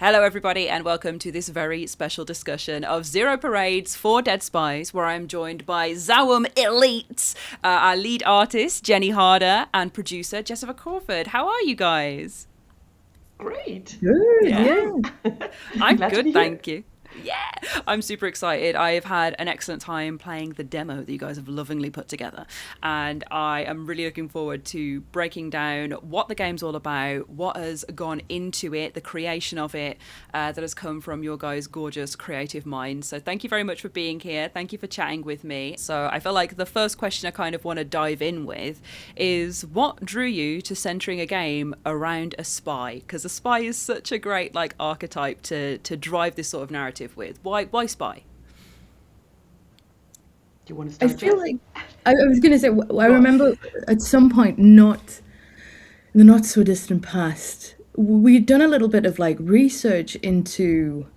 Hello everybody and welcome to this very special discussion of Zero Parade's 4 Dead Spies, where I'm joined by ZAUM elites, our lead artist Jenny Harder and producer Jessica Crawford. How are you guys? Great. Good, yeah. I'm Glad to good, be thank you. Yeah, I'm super excited. I've had an excellent time playing the demo that you guys have lovingly put together, and I am really looking forward to breaking down what the game's all about, what has gone into it, the creation of it, that has come from your guys' gorgeous creative minds. So thank you very much for being here. Thank you for chatting with me. So I feel like the first question I kind of want to dive in with is, what drew you to centering a game around a spy? Because a spy is such a great archetype to drive this sort of narrative with. Why spy? Do you want to I start, feel Jess? like I was going to say, I remember at some point, not in the not so distant past, we'd done a little bit of research into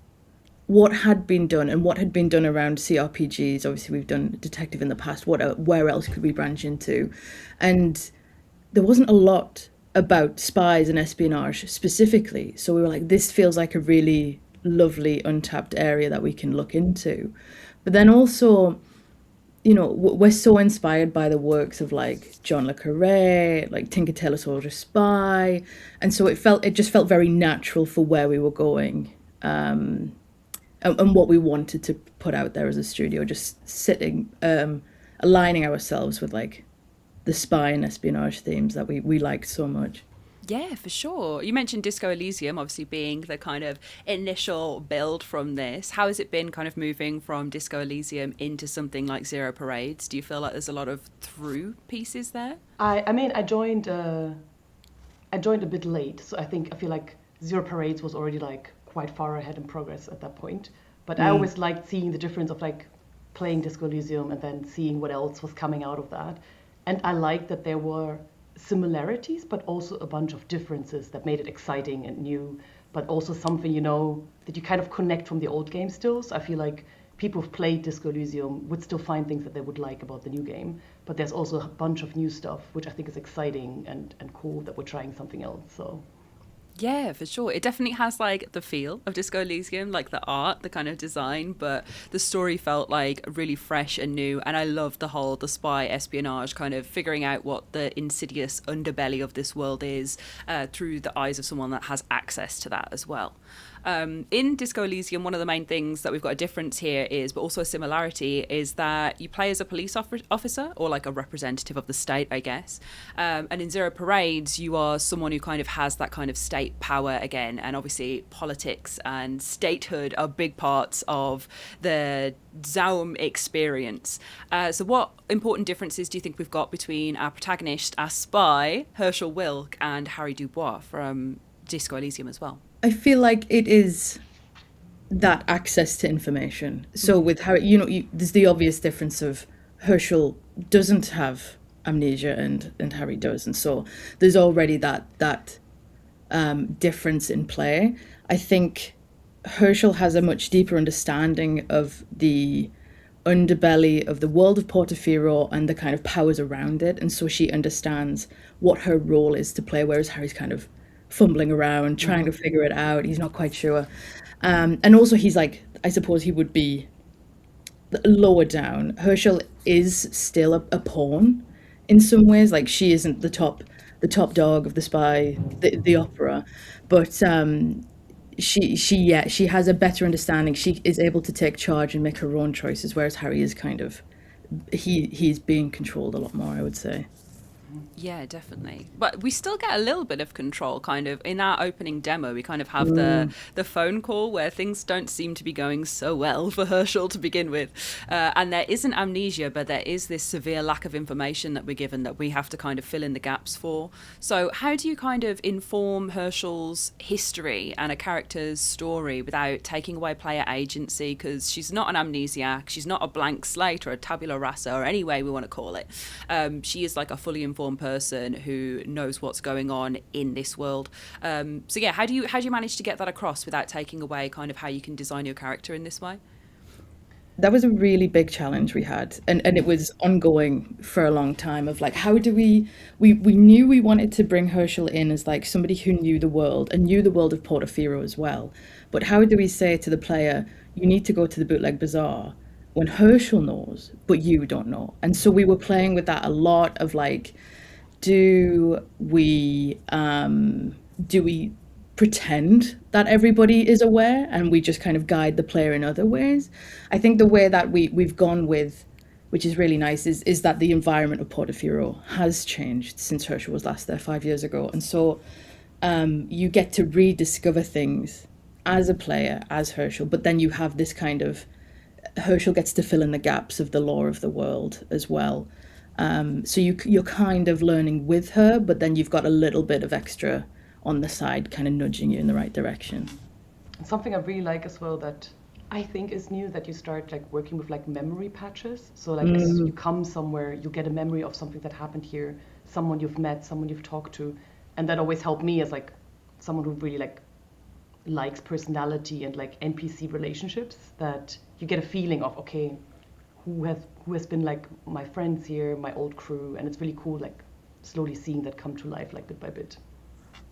what had been done and what had been done around CRPGs. Obviously, we've done detective in the past. Where else could we branch into? And there wasn't a lot about spies and espionage specifically. So we were like, this feels like a really lovely untapped area that we can look into. But then also, we're so inspired by the works of John le Carré, Tinker Tailor Soldier Spy, and so it just felt very natural for where we were going, and what we wanted to put out there as a studio, just sitting, aligning ourselves with the spy and espionage themes that we liked so much. Yeah, for sure. You mentioned Disco Elysium obviously being the kind of initial build from this. How has it been kind of moving from Disco Elysium into something like Zero Parades? Do you feel like there's a lot of through pieces there? I joined a bit late, so I feel like Zero Parades was already quite far ahead in progress at that point. But I always liked seeing the difference of playing Disco Elysium and then seeing what else was coming out of that. And I liked that there were similarities, but also a bunch of differences that made it exciting and new, but also something, that you kind of connect from the old game still. So I feel like people who've played Disco Elysium would still find things that they would like about the new game, but there's also a bunch of new stuff, which I think is exciting and cool that we're trying something else. So Yeah, for sure. It definitely has the feel of Disco Elysium, the art, the kind of design, but the story felt really fresh and new. And I loved the spy espionage, kind of figuring out what the insidious underbelly of this world is through the eyes of someone that has access to that as well. In Disco Elysium, one of the main things that we've got a difference here is, but also a similarity, is that you play as a police officer or a representative of the state, I guess. And in Zero Parades, you are someone who kind of has that kind of state power again. And obviously politics and statehood are big parts of the ZAUM experience. So what important differences do you think we've got between our protagonist, our spy, Hershel Wilk, and Harry Dubois from Disco Elysium as well? I feel like it is that access to information. So with Harry, there's the obvious difference of Herschel doesn't have amnesia and Harry does, and so there's already that difference in play. I think Herschel has a much deeper understanding of the underbelly of the world of Portofiro and the kind of powers around it, and so she understands what her role is to play, whereas Harry's kind of fumbling around, trying to figure it out. He's not quite sure. And also he's I suppose he would be lower down. Herschel is still a pawn in some ways. She isn't the top dog of the spy, the opera, but she has a better understanding. She is able to take charge and make her own choices, whereas Harry is kind of, he's being controlled a lot more, I would say. Yeah, definitely. But we still get a little bit of control, kind of. In our opening demo, we kind of have the phone call where things don't seem to be going so well for Herschel to begin with. And there isn't amnesia, but there is this severe lack of information that we're given that we have to kind of fill in the gaps for. So how do you kind of inform Herschel's history and a character's story without taking away player agency? Because she's not an amnesiac, she's not a blank slate or a tabula rasa or any way we want to call it. She is a fully informed person who knows what's going on in this world. So yeah, how do you manage to get that across without taking away kind of how you can design your character in this way? that was a really big challenge we had, and it was ongoing for a long time of like, how do we knew we wanted to bring Herschel in as like somebody who knew the world and knew the world of Portofiro as well, but how do we say to the player, you need to go to the bootleg bazaar when Herschel knows but you don't know? And so we were playing with that a lot of like, do we pretend that everybody is aware and we just kind of guide the player in other ways? I think the way that we've gone with, which is really nice, is that the environment of Portofiro has changed since Herschel was last there 5 years ago. And so you get to rediscover things as a player, as Herschel, but then you have this kind of, Herschel gets to fill in the gaps of the lore of the world as well. So you're kind of learning with her, but then you've got a little bit of extra on the side, kind of nudging you in the right direction. Something I really like as well that I think is new, that you start like working with like memory patches. So like as you come somewhere, you get a memory of something that happened here, someone you've met, someone you've talked to, and that always helped me as like someone who really like likes personality and like NPC relationships, that you get a feeling of, okay, who has been like my friends here, my old crew, and it's really cool like slowly seeing that come to life like bit by bit.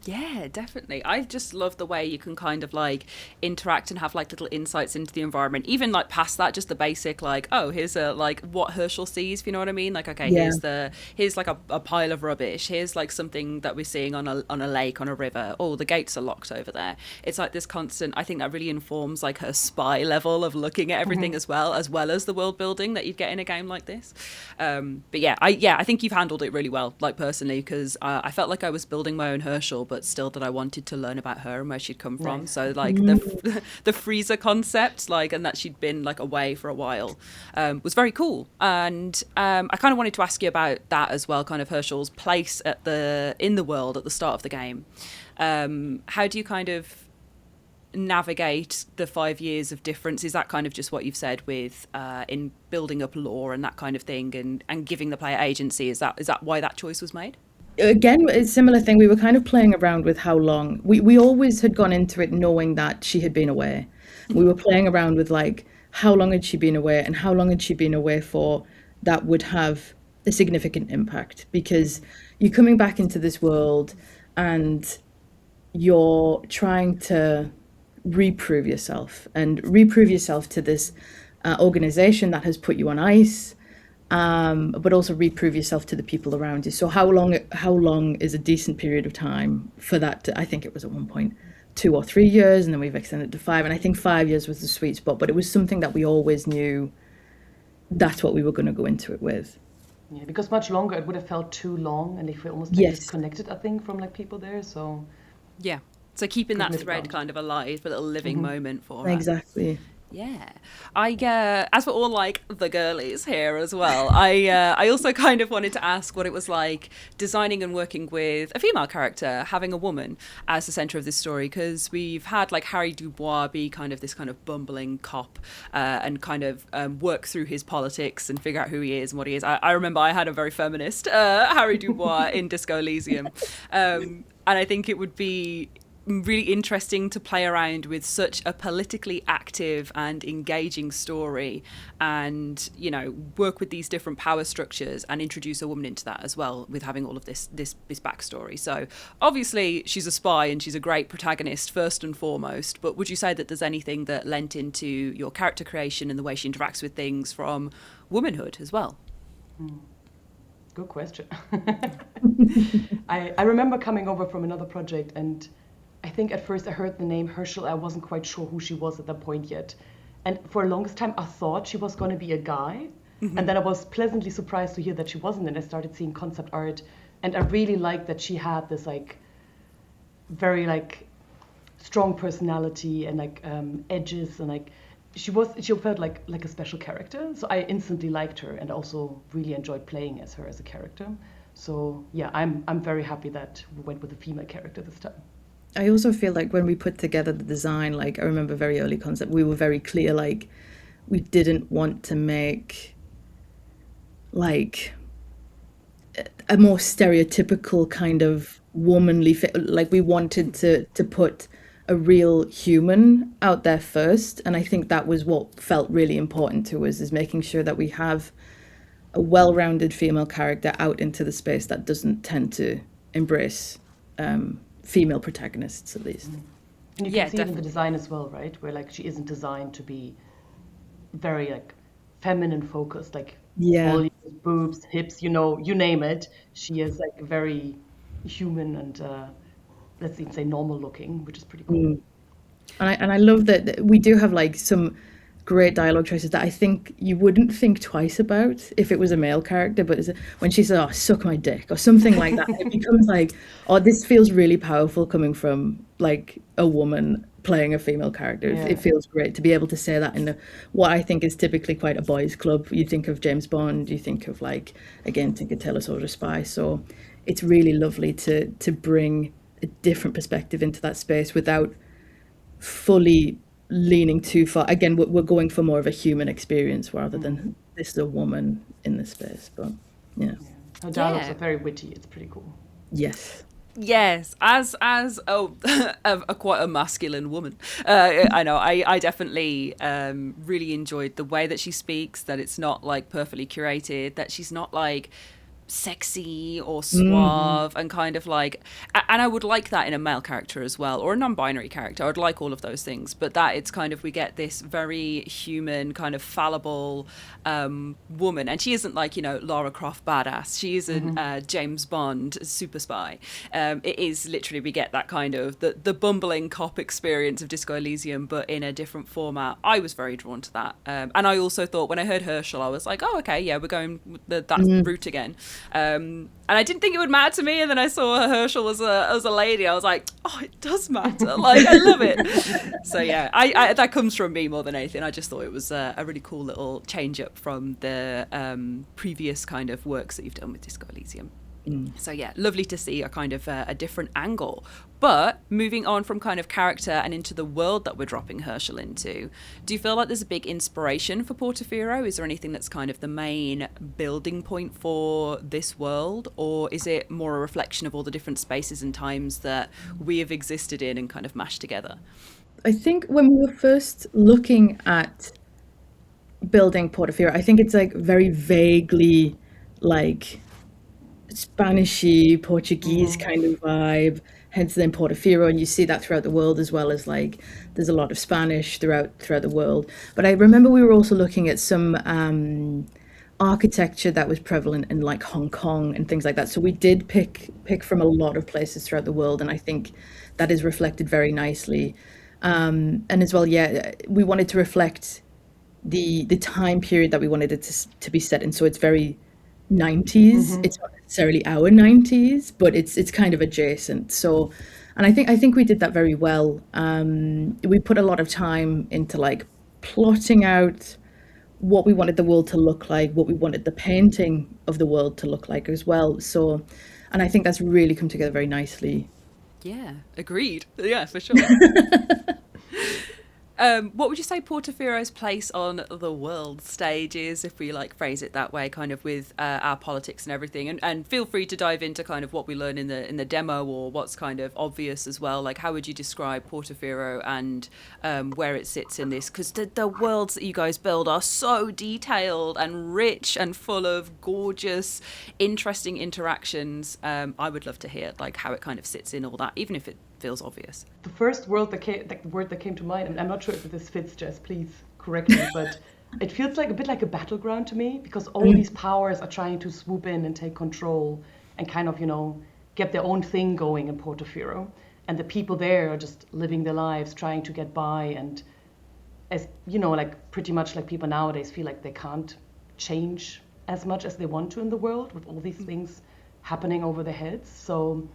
Yeah, definitely. I just love the way you can kind of like interact and have like little insights into the environment. Even like past that, just the basic like, oh, here's a like what Herschel sees, if you know what I mean? Like, okay, Yeah. here's like a pile of rubbish. Here's like something that we're seeing on a lake, on a river. Oh, the gates are locked over there. It's like this constant, I think that really informs like her spy level of looking at everything as well as the world building that you get in a game like this. But I think you've handled it really well, like personally, because I felt like I was building my own Herschel, but still that I wanted to learn about her and where she'd come from. Nice. So like the freezer concept, like, and that she'd been like away for a while, was very cool. And I kind of wanted to ask you about that as well, kind of Herschel's place in the world at the start of the game. How do you kind of navigate the 5 years of difference? Is that kind of just what you've said with in building up lore and that kind of thing, and giving the player agency? Is that why that choice was made? Again, a similar thing. We were kind of playing around with how long. We always had gone into it knowing that she had been away. We were playing around with like how long had she been away and how long had she been away for, that would have a significant impact, because you're coming back into this world and you're trying to reprove yourself to this organization that has put you on ice, but also reprove yourself to the people around you. So how long is a decent period of time for that I think it was at one point 2 or 3 years, and then we've extended to 5, and I think 5 years was the sweet spot, but it was something that we always knew that's what we were going to go into it with. Yeah, because much longer it would have felt too long, and they feel almost like Yes. disconnected, I think, from like people there. So Yeah. So keeping good that middle thread ground. kind of alive, a little living moment for her. Exactly. Yeah, as we're all like the girlies here as well, I also kind of wanted to ask what it was like designing and working with a female character, having a woman as the centre of this story, because we've had like Harry Dubois be kind of this kind of bumbling cop, and kind of work through his politics and figure out who he is and what he is. I remember I had a very feminist Harry Dubois in Disco Elysium, and I think it would be really interesting to play around with such a politically active and engaging story, and work with these different power structures and introduce a woman into that as well, with having all of this backstory. So obviously she's a spy and she's a great protagonist first and foremost, but would you say that there's anything that lent into your character creation and the way she interacts with things from womanhood as well? Good question. I remember coming over from another project, and I think at first I heard the name Herschel. I wasn't quite sure who she was at that point yet. And for the longest time, I thought she was going to be a guy. And then I was pleasantly surprised to hear that she wasn't. And I started seeing concept art. And I really liked that she had this like very like strong personality and like edges, and like she felt like a special character. So I instantly liked her, and also really enjoyed playing as her as a character. So yeah, I'm very happy that we went with a female character this time. I also feel like when we put together the design, like I remember very early concept, we were very clear, like we didn't want to make like a more stereotypical kind of womanly fit. Like we wanted to put a real human out there first. And I think that was what felt really important to us, is making sure that we have a well-rounded female character out into the space that doesn't tend to embrace female protagonists, at least. And you Yeah, can see it in the definitely. design as well, right? Where like she isn't designed to be very like feminine focused, like Yeah. volumes, boobs, hips, you name it. She is like very human and let's even say normal looking, which is pretty cool. And I love that we do have like some great dialogue choices that I think you wouldn't think twice about if it was a male character, but when she says, "Oh, suck my dick" or something like that, it becomes like, "Oh, this feels really powerful coming from like a woman playing a female character." It Yeah. feels great to be able to say that in what I think is typically quite a boys' club. You think of James Bond, you think of like, again, think of Taylor Soldier Spy. So it's really lovely to bring a different perspective into that space without fully leaning too far. Again, we're going for more of a human experience rather than this is a woman in this space. But yeah, Her dialogues are Yeah. very witty. It's pretty cool. yes, Yes, as a quite a masculine woman, I know I definitely really enjoyed the way that she speaks. That it's not like perfectly curated. That she's not like sexy or suave and kind of like, and I would like that in a male character as well, or a non-binary character. I would like all of those things, but that it's kind of, we get this very human kind of fallible woman, and she isn't like, Lara Croft badass, she isn't James Bond super spy. It is literally, we get that kind of the bumbling cop experience of Disco Elysium, but in a different format. I was very drawn to that, and I also thought when I heard Hershel, I was like, oh okay, yeah, we're going that route again. And I didn't think it would matter to me, and then I saw Hershel as a lady. I was like, oh, it does matter. Like, I love it. So yeah, I that comes from me more than anything. I just thought it was a really cool little change up from the previous kind of works that you've done with Disco Elysium. So yeah, lovely to see a kind of a different angle. But moving on from kind of character and into the world that we're dropping Hershel into, do you feel like there's a big inspiration for Portofiro? Is there anything that's kind of the main building point for this world? Or is it more a reflection of all the different spaces and times that we have existed in and kind of mashed together? I think when we were first looking at building Portofiro, I think it's like very vaguely like Spanishy, Portuguese kind of vibe, hence then Portofiro, and you see that throughout the world as well as like there's a lot of Spanish throughout the world. But I remember we were also looking at some architecture that was prevalent in like Hong Kong and things like that. So we did pick from a lot of places throughout the world, and I think that is reflected very nicely. And as well, yeah, we wanted to reflect the time period that we wanted it to be set in. So it's very 90s. It's not necessarily our 90s, but it's kind of adjacent. So, and I think we did that very well. We put a lot of time into like plotting out what we wanted the world to look like, what we wanted the painting of the world to look like as well. So, and I think that's really come together very nicely. Yeah, agreed. Yeah, for sure. What would you say Portofiro's place on the world stage is, if we like phrase it that way, kind of with our politics and everything? And feel free to dive into kind of what we learn in the demo, or what's kind of obvious as well. Like, how would you describe Portofiro and where it sits in this? Because the worlds that you guys build are so detailed and rich and full of gorgeous, interesting interactions. I would love to hear like how it kind of sits in all that, even if it feels obvious. The first word that came to mind, and I'm not sure if this fits, Jess, please correct me, but it feels like a bit like a battleground to me, because all these powers are trying to swoop in and take control and kind of, get their own thing going in Portofiro. And the people there are just living their lives, trying to get by, and as like pretty much like people nowadays feel like they can't change as much as they want to in the world with all these things happening over their heads. So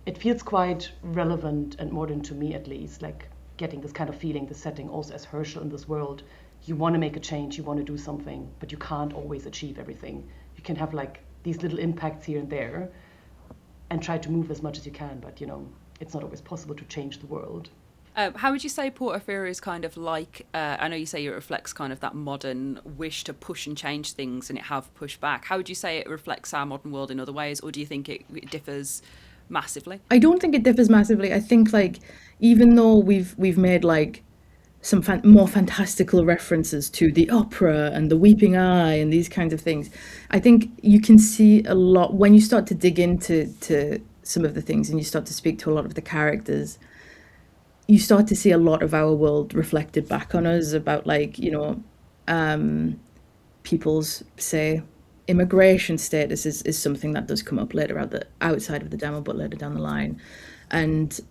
it feels quite relevant and modern to me, at least, like getting this kind of feeling, the setting also as Hershel in this world. You want to make a change, you want to do something, but you can't always achieve everything. You can have like these little impacts here and there and try to move as much as you can, but it's not always possible to change the world. How would you say Portofiro is kind of like, I know you say it reflects kind of that modern wish to push and change things, and it have pushed back. How would you say it reflects our modern world in other ways, or do you think it differs massively? I don't think it differs massively. I think like even though we've made like some more fantastical references to the opera and the weeping eye and these kinds of things, I think you can see a lot when you start to dig into some of the things and you start to speak to a lot of the characters. You start to see a lot of our world reflected back on us about like, you know, people's, say, immigration status is something that does come up later outside of the demo, but later down the line, and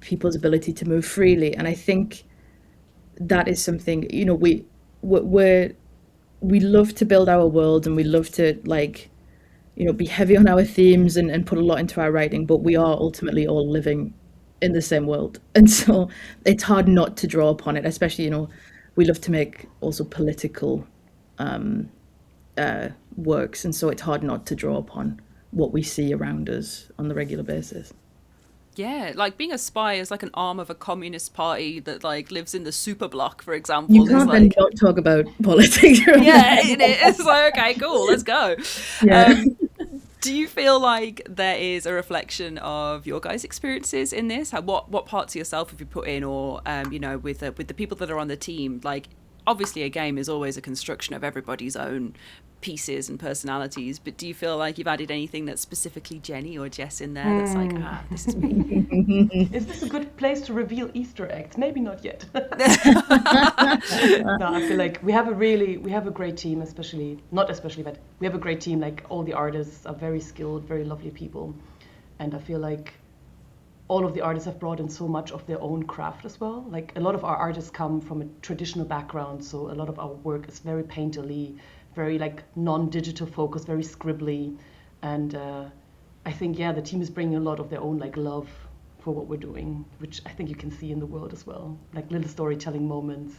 people's ability to move freely. And I think that is something, you know, we love to build our world and we love to like, you know, be heavy on our themes and put a lot into our writing, but we are ultimately all living in the same world. And so it's hard not to draw upon it, especially, you know, we love to make also political works. And so it's hard not to draw upon what we see around us on the regular basis. Yeah, like being a spy is like an arm of a communist party that like lives in the super bloc, for example. You Is can't then like, not talk about politics. yeah, it is. It's like, okay, cool, let's go. Yeah. Do you feel like there is a reflection of your guys' experiences in this? What parts of yourself have you put in, or you know, with the people that are on the team? Like, obviously, a game is always a construction of everybody's own pieces and personalities. But do you feel like you've added anything that's specifically Jenny or Jess in there that's like, this is me? Is this a good place to reveal Easter eggs? Maybe not yet. No, I feel like we have a great team, but we have a great team. Like all the artists are very skilled, very lovely people. And I feel like all of the artists have brought in so much of their own craft as well. Like a lot of our artists come from a traditional background, so a lot of our work is very painterly, very like non-digital focused, very scribbly. And I think, yeah, the team is bringing a lot of their own like love for what we're doing, which I think you can see in the world as well, like little storytelling moments.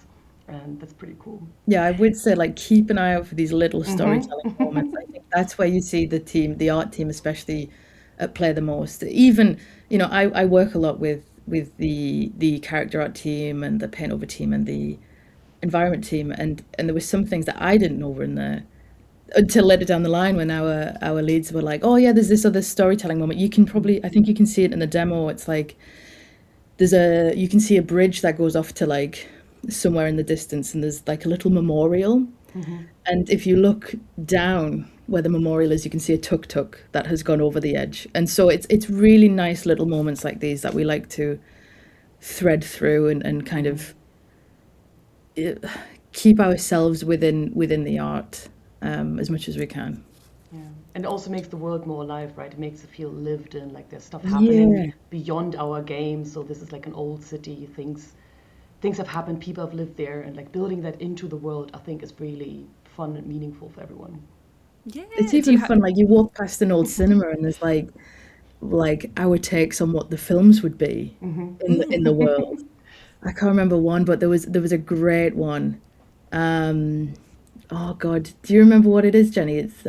And that's pretty cool. Yeah, I would say like keep an eye out for these little storytelling moments. I think that's where you see the team, the art team especially, play the most. Even, you know, I work a lot with the character art team and the paint over team and the environment team, and there were some things that I didn't know were in there until later down the line when our leads were like, oh yeah, there's this other storytelling moment. I think you can see it in the demo. It's like you can see a bridge that goes off to like somewhere in the distance, and there's like a little memorial. And if you look down where the memorial is, you can see a tuk-tuk that has gone over the edge. And so it's really nice little moments like these that we like to thread through and kind of keep ourselves within the art as much as we can. Yeah, and it also makes the world more alive, right? It makes it feel lived in, like there's stuff happening beyond our game. So this is like an old city. Things have happened, people have lived there, and like building that into the world, I think is really fun and meaningful for everyone. Yeah, It's even fun, like you walk past an old cinema and there's like our takes on what the films would be in the world. I can't remember one, but there was a great one. Oh God, do you remember what it is, Jenny? It's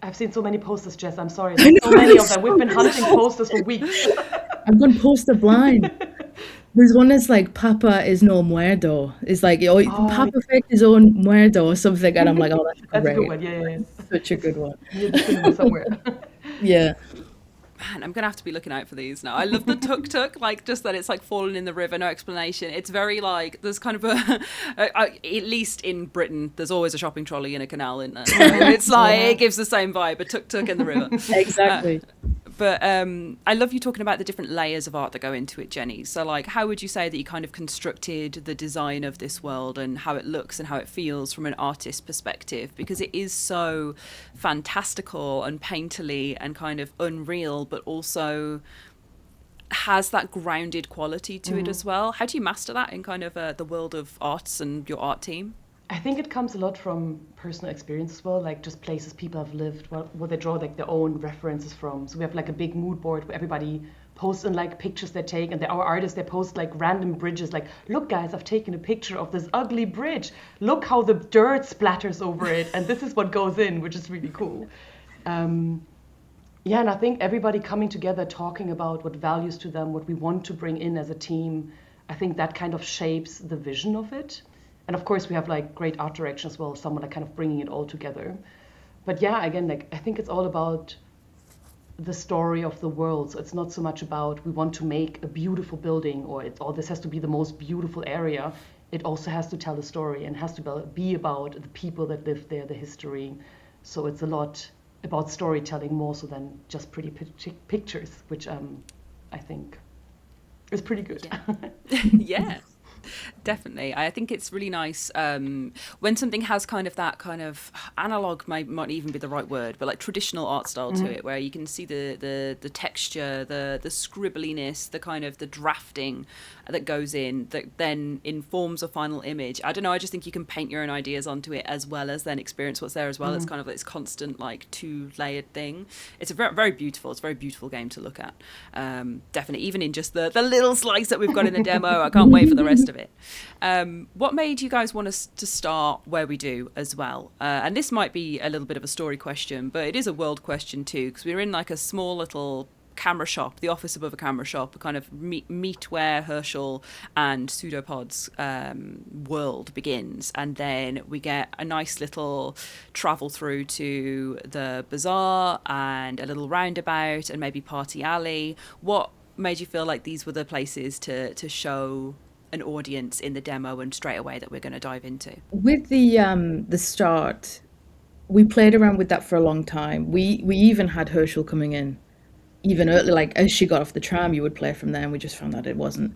I've seen so many posters, Jess. I'm sorry. There's so many of them. We've been hunting posters for weeks. I'm going poster blind. There's one that's like Papa is no muerto. It's like Papa faked his own muerto or something, and I'm like, oh, that's great. That's a good one. Yeah. Such a good one. Near the cinema somewhere. Yeah. Man, I'm gonna have to be looking out for these now. I love the tuk-tuk, like just that it's like fallen in the river, no explanation. It's very like there's kind of at least in Britain, there's always a shopping trolley in a canal in there. So it's like it gives the same vibe, a tuk-tuk in the river. Exactly. But I love you talking about the different layers of art that go into it, Jenny. So like, how would you say that you kind of constructed the design of this world and how it looks and how it feels from an artist's perspective? Because it is so fantastical and painterly and kind of unreal, but also has that grounded quality to it as well. How do you master that in kind of the world of arts and your art team? I think it comes a lot from personal experience as well, like just places people have lived, what they draw like their own references from. So we have like a big mood board where everybody posts in like pictures they take, and our artists, they post like random bridges, like, look guys, I've taken a picture of this ugly bridge. Look how the dirt splatters over it, and this is what goes in, which is really cool. Yeah, and I think everybody coming together, talking about what values to them, what we want to bring in as a team, I think that kind of shapes the vision of it. And of course, we have like great art direction as well, someone like kind of bringing it all together. But yeah, again, like I think it's all about the story of the world. So it's not so much about we want to make a beautiful building or this has to be the most beautiful area. It also has to tell a story and has to be about the people that live there, the history. So it's a lot about storytelling more so than just pretty pictures, which I think is pretty good. Yeah. Definitely. I think it's really nice when something has kind of that kind of analog might even be the right word, but like traditional art style to it, where you can see the texture, the scribbliness, the kind of the drafting that goes in that then informs a final image. I don't know, I just think you can paint your own ideas onto it as well as then experience what's there as well. It's kind of like this constant like two-layered thing. It's a very, very beautiful, it's a very beautiful game to look at. Definitely, even in just the little slice that we've got in the demo. I can't wait for the rest of it. What made you guys want us to start where we do as well? And this might be a little bit of a story question, but it is a world question too, because we were in like a small little camera shop, the office above a camera shop, a kind of meet where Hershel and Pseudopod's world begins, and then we get a nice little travel through to the bazaar and a little roundabout and maybe Party Alley. What made you feel like these were the places to show an audience in the demo and straight away that we're going to dive into? With the start, we played around with that for a long time. We even had Hershel coming in even early, like as she got off the tram, you would play from there, and we just found that it wasn't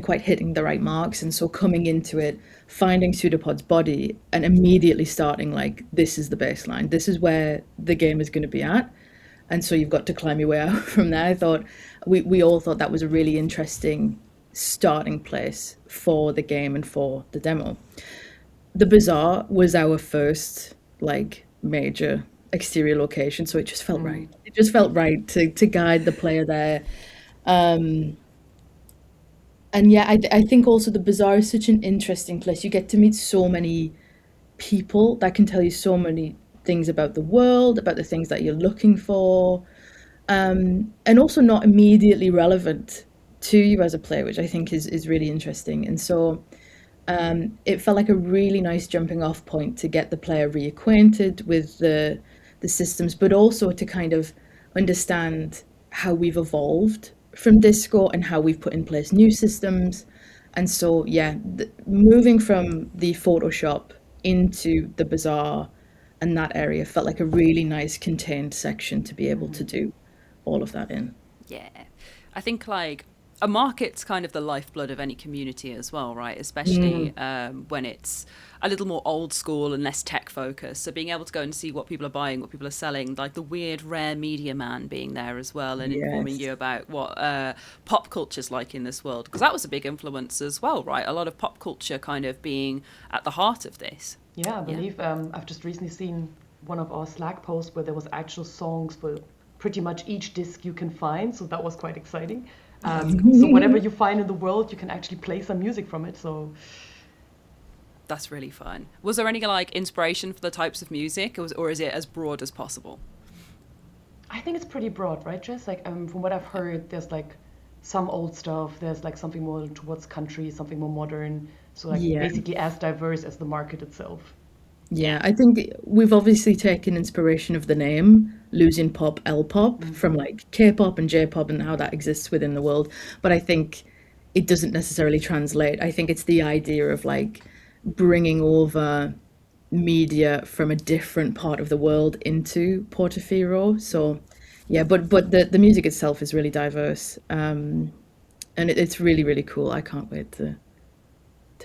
quite hitting the right marks. And so coming into it, finding Pseudopod's body and immediately starting like, this is the baseline, this is where the game is going to be at, and so you've got to climb your way out from there. I thought we all thought that was a really interesting starting place for the game and for the demo. The bazaar was our first like major exterior location, so it just felt right. It just felt right to guide the player there. And yeah, I think also the bazaar is such an interesting place. You get to meet so many people that can tell you so many things about the world, about the things that you're looking for, and also not immediately relevant to you as a player, which I think is really interesting. And so it felt like a really nice jumping off point to get the player reacquainted with the systems, but also to kind of understand how we've evolved from Disco and how we've put in place new systems. And so, yeah, moving from the Photoshop into the bazaar and that area felt like a really nice contained section to be able to do all of that in. Yeah. I think like a market's kind of the lifeblood of any community as well, right? Especially when it's a little more old school and less tech focused. So being able to go and see what people are buying, what people are selling, like the weird rare media man being there as well and informing you about what pop culture's like in this world. Because that was a big influence as well, right? A lot of pop culture kind of being at the heart of this. Yeah, I believe I've just recently seen one of our Slack posts where there was actual songs for pretty much each disc you can find. So that was quite exciting. So whatever you find in the world, you can actually play some music from it. So that's really fun. Was there any like inspiration for the types of music, or is it as broad as possible? I think it's pretty broad, right, Jess? Like from what I've heard, there's like some old stuff. There's like something more towards country, something more modern. So like basically as diverse as the market itself. Yeah, I think we've obviously taken inspiration of the name, losing pop, L-pop, from like K-pop and J-pop and how that exists within the world. But I think it doesn't necessarily translate. I think it's the idea of like bringing over media from a different part of the world into Portofiro. So yeah, but the music itself is really diverse. And it's really, really cool. I can't wait to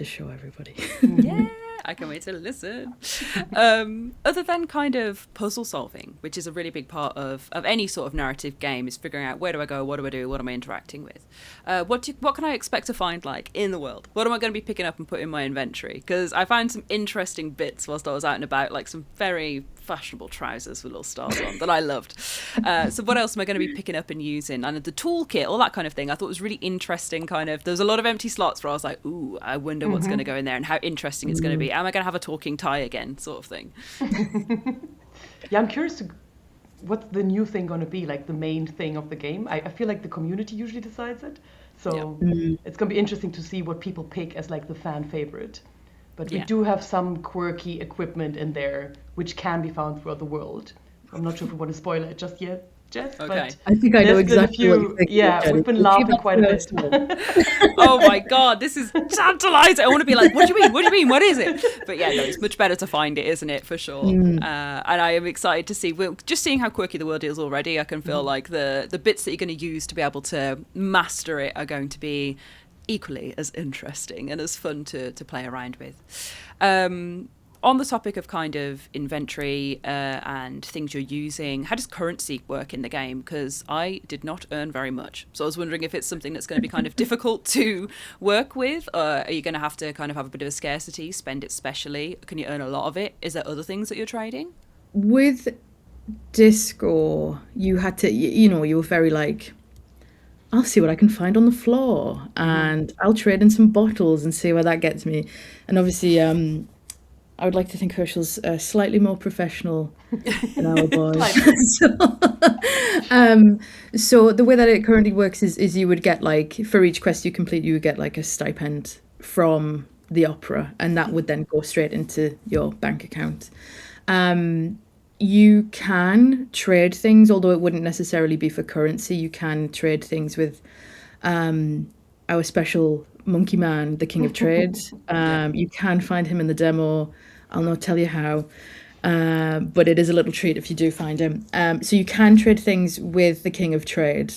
show everybody. Yeah. I can't wait to listen. Other than kind of puzzle solving, which is a really big part of any sort of narrative game, is figuring out where do I go, what do I do, what am I interacting with? What can I expect to find like in the world? What am I going to be picking up and put in my inventory? Because I found some interesting bits whilst I was out and about, like some very fashionable trousers with little stars on that I loved. So what else am I going to be picking up and using? And the toolkit, all that kind of thing, I thought was really interesting. Kind of, there's a lot of empty slots where I was like, ooh, I wonder what's going to go in there and how interesting it's going to be. Am I going to have a talking tie again, sort of thing? Yeah, I'm curious to what's the new thing going to be, like the main thing of the game. I feel like the community usually decides it. So it's going to be interesting to see what people pick as like the fan favorite. But we do have some quirky equipment in there, which can be found throughout the world. I'm not sure if we want to spoil it just yet. Jess, Okay. but I think I know there's been a exactly what you're few. thinking, Yeah, Jenny. we've been Give laughing that quite a bit. first one. Oh my god, this is tantalizing. I want to be like, what do you mean? What do you mean? What is it? But yeah, no, it's much better to find it, isn't it? For sure. And I am excited to see. Just seeing how quirky the world is already, I can feel like the bits that you're going to use to be able to master it are going to be equally as interesting and as fun to play around with. On the topic of kind of inventory and things you're using, how does currency work in the game? Because I did not earn very much. So I was wondering if it's something that's going to be kind of difficult to work with, or are you going to have to kind of have a bit of a scarcity, spend it specially? Can you earn a lot of it? Is there other things that you're trading? With Disco, you had to, you know, you were very like, I'll see what I can find on the floor and I'll trade in some bottles and see where that gets me. And obviously, I would like to think Hershel's slightly more professional than our boys. So the way that it currently works is you would get like, for each quest you complete, you would get like a stipend from the opera, and that would then go straight into your bank account. You can trade things, although it wouldn't necessarily be for currency. You can trade things with our special monkey man, the King of Trade. You can find him in the demo. I'll not tell you how, but it is a little treat if you do find him. So you can trade things with the King of Trade,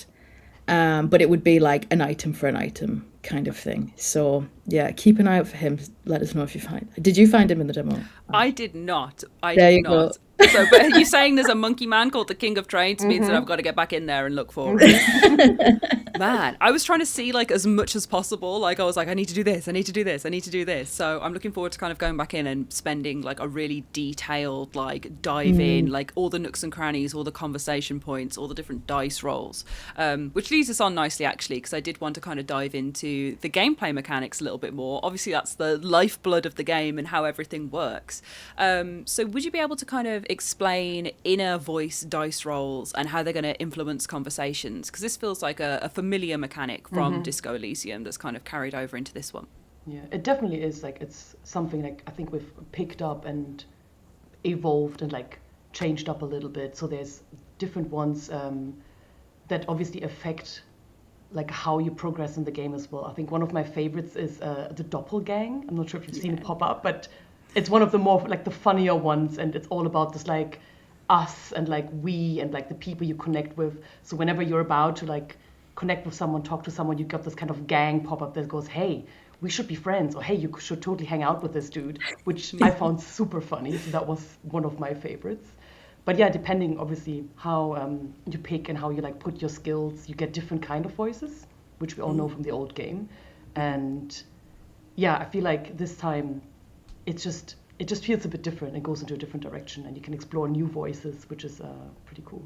but it would be like an item for an item kind of thing. So yeah, keep an eye out for him. Let us know if you find. Did you find him in the demo? I did not. There you go. So, but you saying there's a monkey man called the King of Trades means that I've got to get back in there and look for it. Man, I was trying to see like as much as possible. Like I was like, I need to do this, I need to do this, I need to do this. So I'm looking forward to kind of going back in and spending like a really detailed like dive in, like all the nooks and crannies, all the conversation points, all the different dice rolls, which leads us on nicely actually, because I did want to kind of dive into the gameplay mechanics a little bit more. Obviously, that's the lifeblood of the game and how everything works. So would you be able to kind of explain inner voice dice rolls and how they're going to influence conversations? Because this feels like a familiar mechanic from Disco Elysium that's kind of carried over into this one. Yeah, it definitely is. Like, it's something like I think we've picked up and evolved and like changed up a little bit. So there's different ones that obviously affect like how you progress in the game as well. I think one of my favorites is the Doppelgang. I'm not sure if you've seen it pop up, but it's one of the more like the funnier ones, and it's all about this like us and like we and like the people you connect with. So whenever you're about to like connect with someone, talk to someone, you got this kind of gang pop up that goes, hey, we should be friends, or hey, you should totally hang out with this dude, which I found super funny. So that was one of my favorites. But yeah, depending obviously how you pick and how you like put your skills, you get different kind of voices, which we all know from the old game. And yeah, I feel like this time it just feels a bit different. It goes into a different direction, and you can explore new voices, which is pretty cool.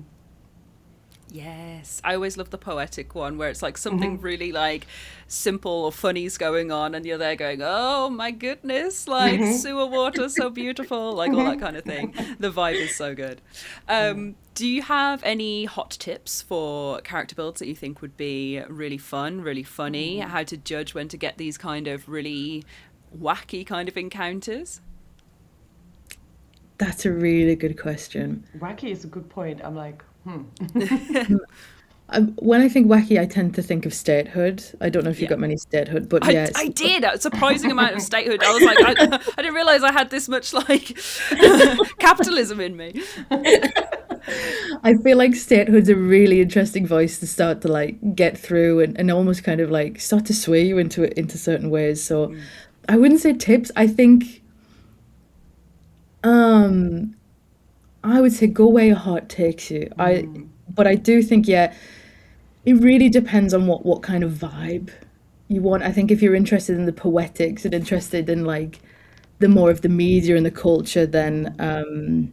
Yes, I always love the poetic one where it's like something really like simple or funny's going on and you're there going, oh my goodness, like sewer water, so beautiful, like all that kind of thing. The vibe is so good. Do you have any hot tips for character builds that you think would be really fun, really funny? How to judge when to get these kind of really wacky kind of encounters? That's a really good question. Wacky is a good point. I'm like, When I think wacky, I tend to think of statehood. I don't know if you got many statehood, but yes. I did a surprising amount of statehood. I was like, I didn't realize I had this much like capitalism in me. I feel like statehood's a really interesting voice to start to like get through and almost kind of like start to sway you into certain ways. So I wouldn't say tips. I think I would say go where your heart takes you. But I do think, yeah, it really depends on what kind of vibe you want. I think if you're interested in the poetics and interested in like the more of the media and the culture, then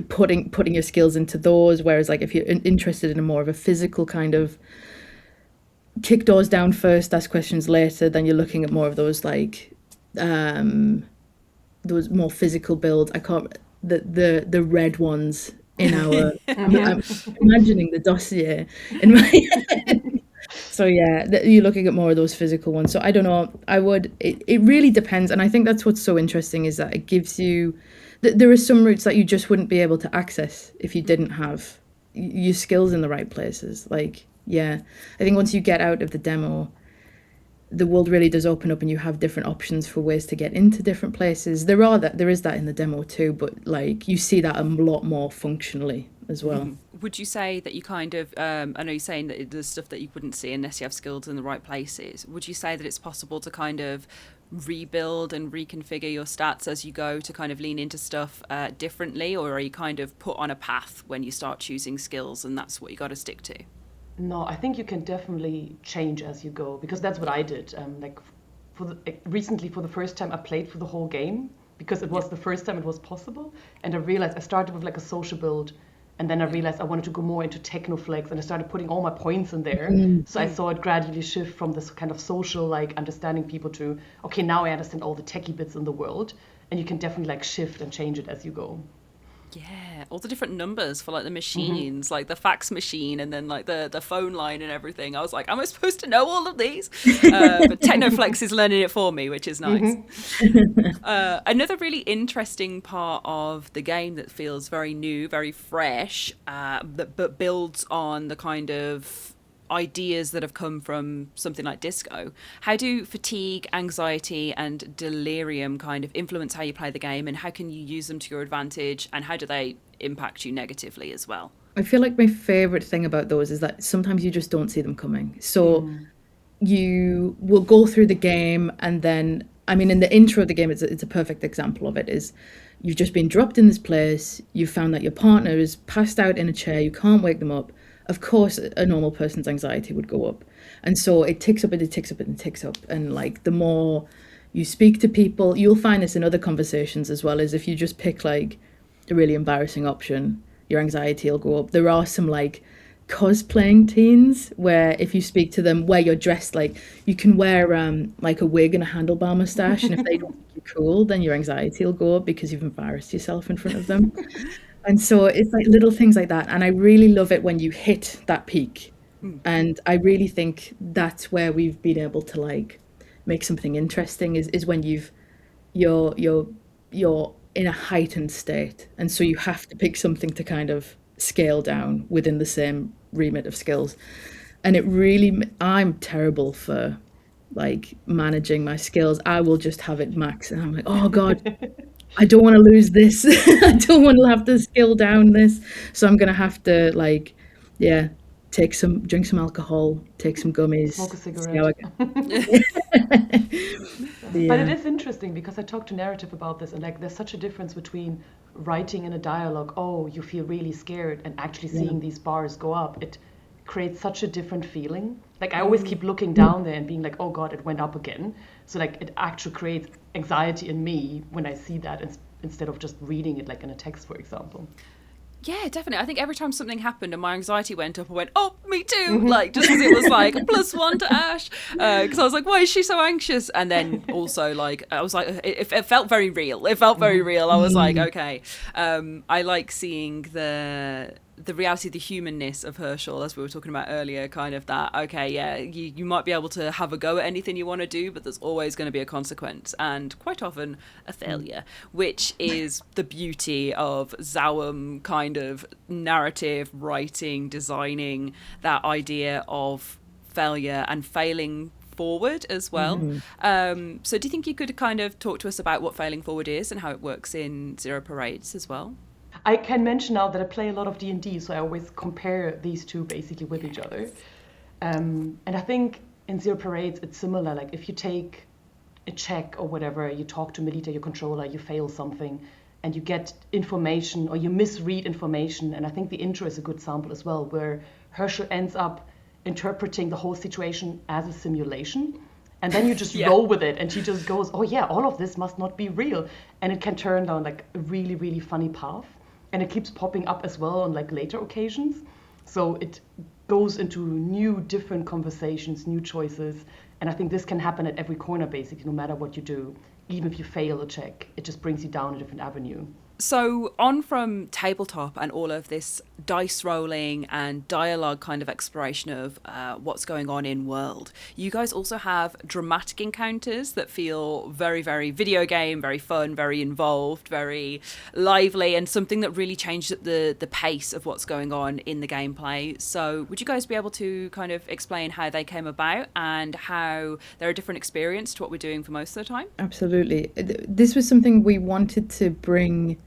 putting your skills into those. Whereas like if you're interested in a more of a physical kind of kick doors down first, ask questions later, then you're looking at more of those like those more physical builds. I can't the red ones in our I'm imagining the dossier in my head. So yeah, you're looking at more of those physical ones. So I don't know, it really depends, and I think that's what's so interesting is that it gives you there are some routes that you just wouldn't be able to access if you didn't have your skills in the right places. Like, yeah, I think once you get out of the demo, the world really does open up and you have different options for ways to get into different places. There is that in the demo too, but like you see that a lot more functionally as well. Would you say that you kind of, I know you're saying that there's stuff that you wouldn't see unless you have skills in the right places. Would you say that it's possible to kind of rebuild and reconfigure your stats as you go to kind of lean into stuff differently, or are you kind of put on a path when you start choosing skills and that's what you got to stick to? No, I think you can definitely change as you go, because that's what I did. Recently, for the first time, I played for the whole game because it was the first time it was possible, and I realized I started with like a social build, and then I realized I wanted to go more into technoflex, and I started putting all my points in there. So I saw it gradually shift from this kind of social, like understanding people, to okay, now I understand all the techie bits in the world, and you can definitely like shift and change it as you go. Yeah, all the different numbers for like the machines, like the fax machine and then like the phone line and everything. I was like, am I supposed to know all of these? But Technoflex is learning it for me, which is nice. Another really interesting part of the game that feels very new, very fresh, but builds on the kind of ideas that have come from something like disco. How do fatigue, anxiety and delirium kind of influence how you play the game, and how can you use them to your advantage, and how do they impact you negatively as well? I feel like my favorite thing about those is that sometimes you just don't see them coming. So you will go through the game and then, I mean, in the intro of the game, it's a perfect example of it, is you've just been dropped in this place, you found that your partner is passed out in a chair, you can't wake them up. Of course, a normal person's anxiety would go up. And so it ticks up and it ticks up and it ticks up. And like the more you speak to people, you'll find this in other conversations as well, as if you just pick like a really embarrassing option, your anxiety will go up. There are some like cosplaying teens where if you speak to them where you're dressed, like you can wear like a wig and a handlebar mustache, and if they don't think you're cool, then your anxiety will go up because you've embarrassed yourself in front of them. And so it's like little things like that. And I really love it when you hit that peak. And I really think that's where we've been able to like make something interesting, is when you're in a heightened state. And so you have to pick something to kind of scale down within the same remit of skills. And it really, I'm terrible for like managing my skills. I will just have it max and I'm like, oh God, I don't want to lose this. I don't want to have to skill down this. So I'm gonna have to like, yeah, drink some alcohol, take some gummies, Smoke a see how cigarette. I go. But it Yeah. is interesting because I talked to narrative about this, and like there's such a difference between writing in a dialogue, oh, you feel really scared, and actually seeing these bars go up. It creates such a different feeling. Like I always keep looking down there and being like, oh God, it went up again. So like it actually creates anxiety in me when I see that, instead of just reading it like in a text, for example. Yeah, definitely. I think every time something happened and my anxiety went up, I went, oh, me too. Like, just because it was like +1 to Ash. Because I was like, why is she so anxious? And then also, like, I was like, it felt very real. It felt very real. I was like, okay. I like seeing the reality, the humanness of Hershel, as we were talking about earlier, kind of that, okay, yeah, you might be able to have a go at anything you want to do, but there's always going to be a consequence, and quite often a failure, which is the beauty of ZAUM kind of narrative, writing, designing, that idea of failure and failing forward as well. So do you think you could kind of talk to us about what failing forward is and how it works in Zero Parades as well? I can mention now that I play a lot of D&D, so I always compare these two basically with each other. And I think in Zero Parades, it's similar. Like if you take a check or whatever, you talk to Melita, your controller, you fail something, and you get information or you misread information. And I think the intro is a good sample as well, where Hershel ends up interpreting the whole situation as a simulation. And then you just roll with it, and she just goes, oh yeah, all of this must not be real. And it can turn down like a really, really funny path. And it keeps popping up as well on like later occasions. So it goes into new, different conversations, new choices. And I think this can happen at every corner, basically, no matter what you do. Even if you fail a check, it just brings you down a different avenue. So, on from tabletop and all of this dice rolling and dialogue kind of exploration of what's going on in world, you guys also have dramatic encounters that feel very, very video game, very fun, very involved, very lively, and something that really changed the pace of what's going on in the gameplay. So, would you guys be able to kind of explain how they came about and how they're a different experience to what we're doing for most of the time? Absolutely. This was something we wanted to bring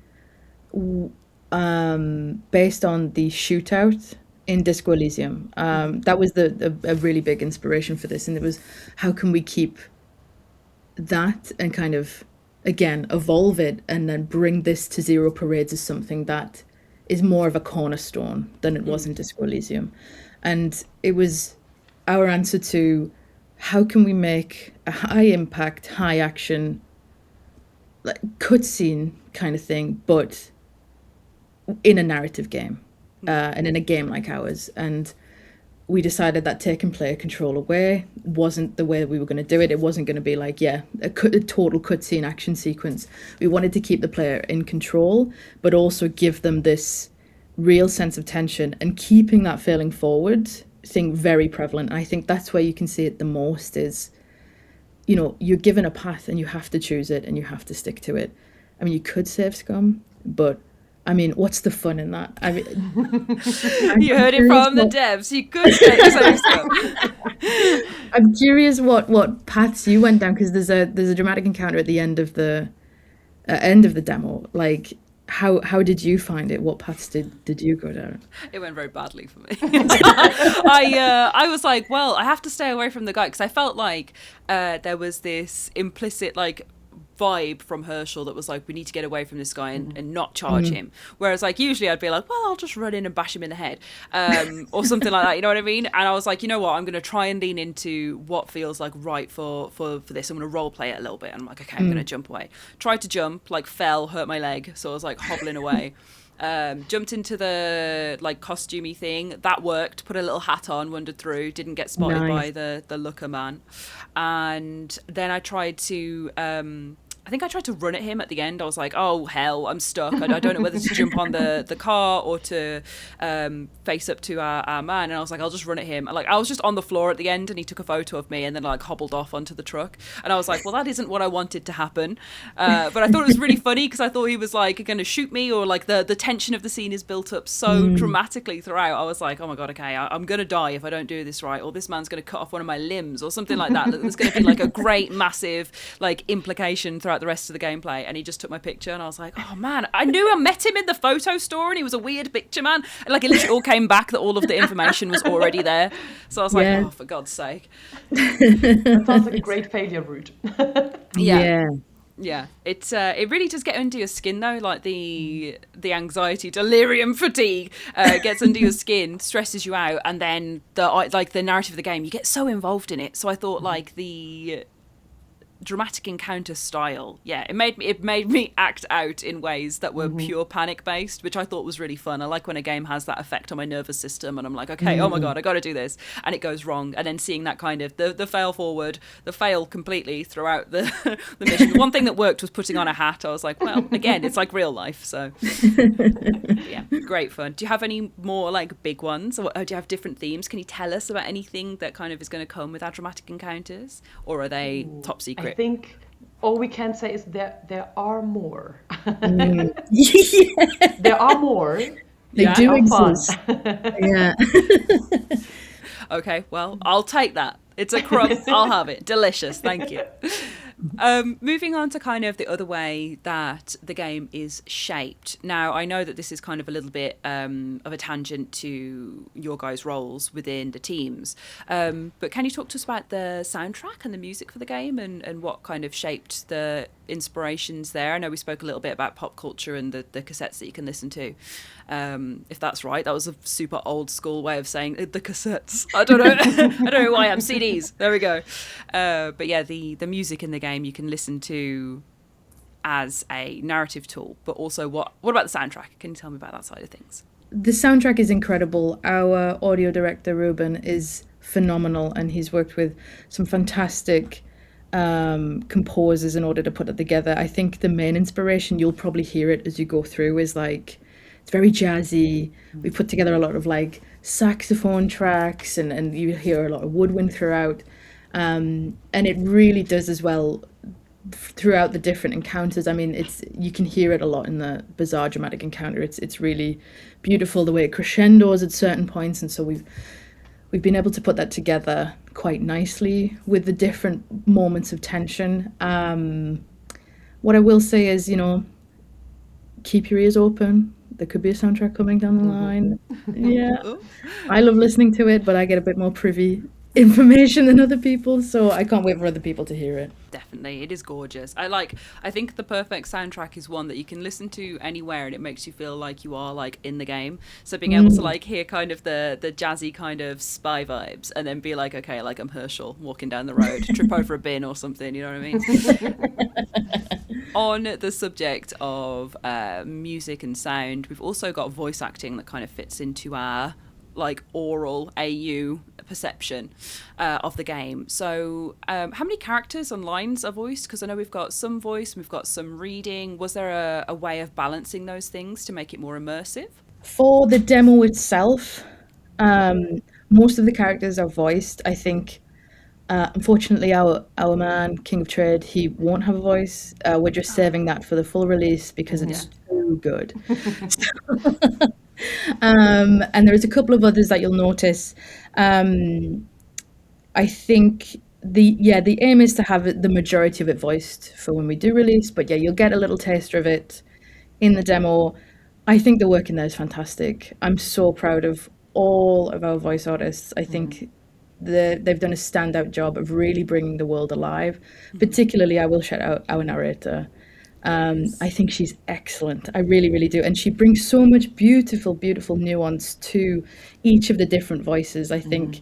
based on the shootout in Disco Elysium. That was a really big inspiration for this, and it was how can we keep that and kind of again evolve it and then bring this to Zero Parades as something that is more of a cornerstone than it was in Disco Elysium. And it was our answer to how can we make a high impact, high action, like cutscene kind of thing, but in a narrative game, and in a game like ours. And we decided that taking player control away wasn't the way that we were going to do it. It wasn't going to be like, a total cutscene action sequence. We wanted to keep the player in control, but also give them this real sense of tension and keeping that failing forward thing very prevalent. I think that's where you can see it the most is, you're given a path and you have to choose it and you have to stick to it. I mean, you could save scum, but I mean, what's the fun in that? I mean, you heard it from the devs. You could save scum. I'm curious what paths you went down, because there's a dramatic encounter at the end of the demo. Like, how did you find it? What paths did you go down? It went very badly for me. I was like, well, I have to stay away from the guy, because I felt like there was this implicit like vibe from Hershel that was like, we need to get away from this guy and not charge him. Whereas like usually I'd be like, well, I'll just run in and bash him in the head, or something like that, you know what I mean? And I was like, you know what, I'm going to try and lean into what feels like right for this. I'm going to role play it a little bit. And I'm like, okay, I'm going to jump away. Tried to jump, like fell, hurt my leg, so I was like hobbling away. Jumped into the like costumey thing, that worked, put a little hat on, wandered through, didn't get spotted by the looker man. And then I tried to I think I tried to run at him at the end. I was like, oh hell, I'm stuck. I don't know whether to jump on the car or to face up to our man. And I was like, I'll just run at him. Like, I was just on the floor at the end and he took a photo of me and then like hobbled off onto the truck. And I was like, well, that isn't what I wanted to happen. But I thought it was really funny because I thought he was like going to shoot me, or like the tension of the scene is built up so dramatically throughout. I was like, oh my God, okay, I'm going to die if I don't do this right. Or this man's going to cut off one of my limbs or something like that. There's going to be like a great massive like implication throughout the rest of the gameplay. And he just took my picture and I was like, oh man, I knew I met him in the photo store and he was a weird picture man. And like it literally all came back that all of the information was already there. So I was like, oh, for God's sake. That sounds like a great failure route. Yeah, it really does get under your skin though. Like the anxiety, delirium, fatigue gets under your skin, stresses you out, and then the narrative of the game, you get so involved in it. So I thought like the dramatic encounter style, it made me act out in ways that were pure panic based, which I thought was really fun. I like when a game has that effect on my nervous system and I'm like, okay, oh my God, I got to do this, and it goes wrong, and then seeing that kind of the fail forward, the fail completely throughout the mission. The one thing that worked was putting on a hat. I was like, well, again, it's like real life. So yeah, great fun. Do you have any more like big ones, or do you have different themes? Can you tell us about anything that kind of is going to come with our dramatic encounters, or are they top secret? I think all we can say is that there are more. There are more. They do exist. Yeah. Okay, well, I'll take that. It's a crumb. I'll have it. Delicious. Thank you. Moving on to kind of the other way that the game is shaped. Now, I know that this is kind of a little bit of a tangent to your guys' roles within the teams, but can you talk to us about the soundtrack and the music for the game and what kind of shaped the inspirations there? I know we spoke a little bit about pop culture and the cassettes that you can listen to. If that's right, that was a super old school way of saying the cassettes. I don't know. I don't know who I am. CDs. There we go. But yeah, the music in the game you can listen to as a narrative tool, but also what about the soundtrack? Can you tell me about that side of things? The soundtrack is incredible. Our audio director Ruben is phenomenal, and he's worked with some fantastic composers in order to put it together. I think the main inspiration, you'll probably hear it as you go through, is like it's very jazzy. We put together a lot of like saxophone tracks, and you hear a lot of woodwind throughout. And it really does as well throughout the different encounters. I mean, it's you can hear it a lot in the bizarre dramatic encounter. It's really beautiful the way it crescendos at certain points, and so we've been able to put that together quite nicely with the different moments of tension. What I will say is, keep your ears open. There could be a soundtrack coming down the line. Yeah, I love listening to it, but I get a bit more privy information than other people, so I can't wait for other people to hear it. Definitely, it is gorgeous. I think the perfect soundtrack is one that you can listen to anywhere and it makes you feel like you are like in the game. So being able to like hear kind of the jazzy kind of spy vibes and then be like, okay, like I'm Hershel walking down the road, trip over a bin or something, you know what I mean? On the subject of music and sound, we've also got voice acting that kind of fits into our like oral AU perception of the game. So how many characters and lines are voiced? Because I know we've got some voice, we've got some reading. Was there a way of balancing those things to make it more immersive? For the demo itself, most of the characters are voiced. I think, unfortunately, our man, King of Trade, he won't have a voice. We're just saving that for the full release because it's too good. And there's a couple of others that you'll notice. I think the aim is to have the majority of it voiced for when we do release, but yeah, you'll get a little taster of it in the demo. I think the work in there is fantastic. I'm so proud of all of our voice artists. I think they've done a standout job of really bringing the world alive. Particularly, I will shout out our narrator. I think she's excellent. I really, really do. And she brings so much beautiful, beautiful nuance to each of the different voices. I think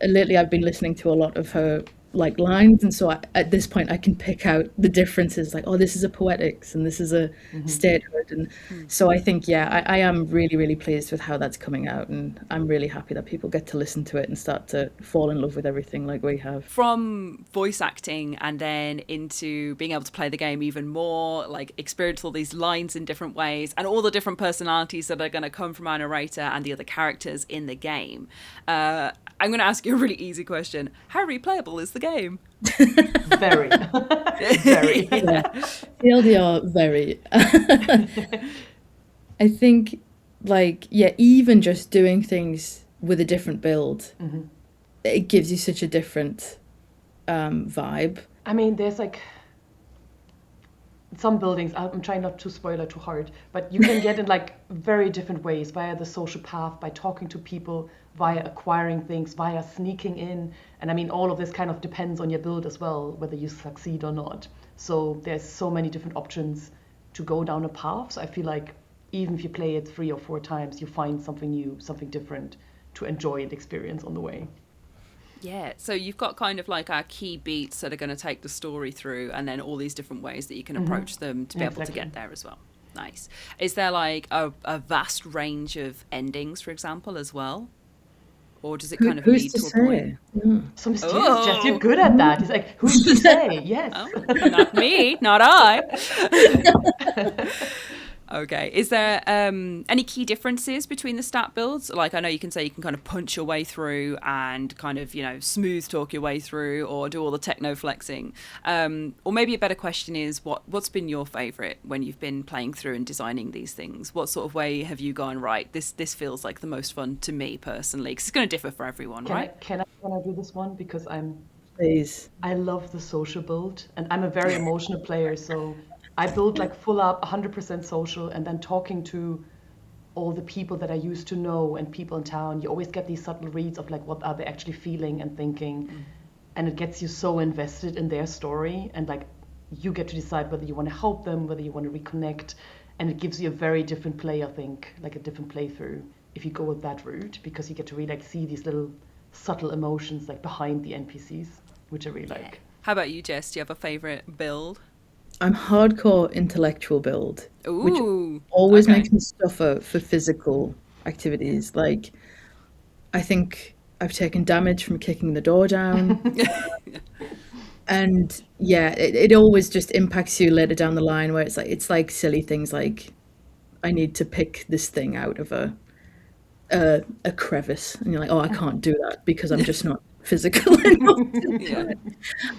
lately I've been listening to a lot of her like lines, and so at this point I can pick out the differences, like, oh, this is a poetics and this is a statehood, and so I think I am really, really pleased with how that's coming out, and I'm really happy that people get to listen to it and start to fall in love with everything like we have. From voice acting and then into being able to play the game even more, like experience all these lines in different ways and all the different personalities that are going to come from our narrator and the other characters in the game, I'm going to ask you a really easy question. How replayable is the game? Very. Very. Yeah. TLDR, very. I think, even just doing things with a different build, it gives you such a different vibe. I mean, there's like some buildings, I'm trying not to spoil it too hard, but you can get in like very different ways via the social path, by talking to people, via acquiring things, via sneaking in. And I mean, all of this kind of depends on your build as well, whether you succeed or not. So there's so many different options to go down a path. So I feel like even if you play it 3 or 4 times, you find something new, something different to enjoy and experience on the way. Yeah, so you've got kind of like our key beats that are going to take the story through, and then all these different ways that you can approach them to be able to get there as well. Nice. Is there like a vast range of endings, for example, as well? Or does it kind of lead to a point? Yeah. So mysterious, Jess, you're good at that. It's like, who's to say? Yes. Oh, not me, not I. Okay. Is there any key differences between the stat builds? Like, I know you can say you can kind of punch your way through and kind of, smooth talk your way through, or do all the techno flexing. Or maybe a better question is, what's been your favourite when you've been playing through and designing these things? What sort of way have you gone, right, this feels like the most fun to me personally? Because it's going to differ for everyone, right? Can I do this one? Because Please. I love the social build, and I'm a very emotional player, so I build like full up 100% social, and then talking to all the people that I used to know and people in town, you always get these subtle reads of like what are they actually feeling and thinking, and it gets you so invested in their story, and like you get to decide whether you want to help them, whether you want to reconnect, and it gives you a very different play, I think, like a different playthrough if you go with that route, because you get to really like see these little subtle emotions like behind the NPCs, which I really like. How about you, Jess? Do you have a favourite build? I'm hardcore intellectual build, which Ooh, always okay. makes me suffer for physical activities. Like, I think I've taken damage from kicking the door down. And yeah, it always just impacts you later down the line, where it's like silly things like, I need to pick this thing out of a crevice, and you're like, oh, I can't do that because I'm just not physical enough to do Yeah.